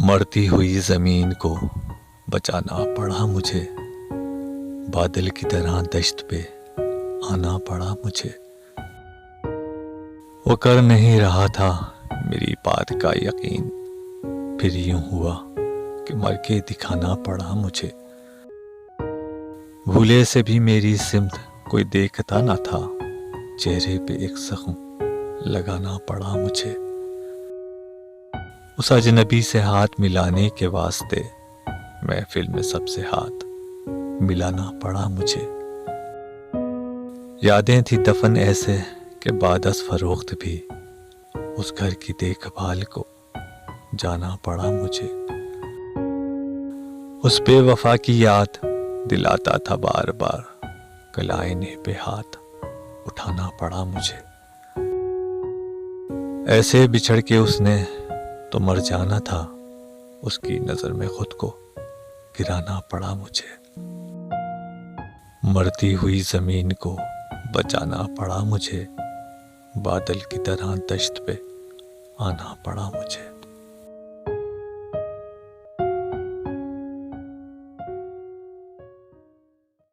مرتی ہوئی زمین کو بچانا پڑا مجھے، بادل کی طرح دشت پہ آنا پڑا مجھے۔ وہ کر نہیں رہا تھا میری بات کا یقین، پھر یوں ہوا کہ مر کے دکھانا پڑا مجھے۔ بھولے سے بھی میری سمت کوئی دیکھتا نہ تھا، چہرے پہ ایک زخم لگانا پڑا مجھے۔ اس اجنبی سے ہاتھ ملانے کے واسطے محفل میں سب سے ہاتھ ملانا پڑا مجھے۔ یادیں تھی دفن ایسے کہ بعد از فروخت بھی اس گھر کی دیکھ بھال کو جانا پڑا مجھے۔ اس بے وفا کی یاد دلاتا تھا بار بار، کل آئینے پہ ہاتھ اٹھانا پڑا مجھے۔ ایسے بچھڑ کے اس نے تو مر جانا تھا، اس کی نظر میں خود کو گرانا پڑا مجھے۔ مرتی ہوئی زمین کو بچانا پڑا مجھے، بادل کی طرح دشت پہ آنا پڑا مجھے۔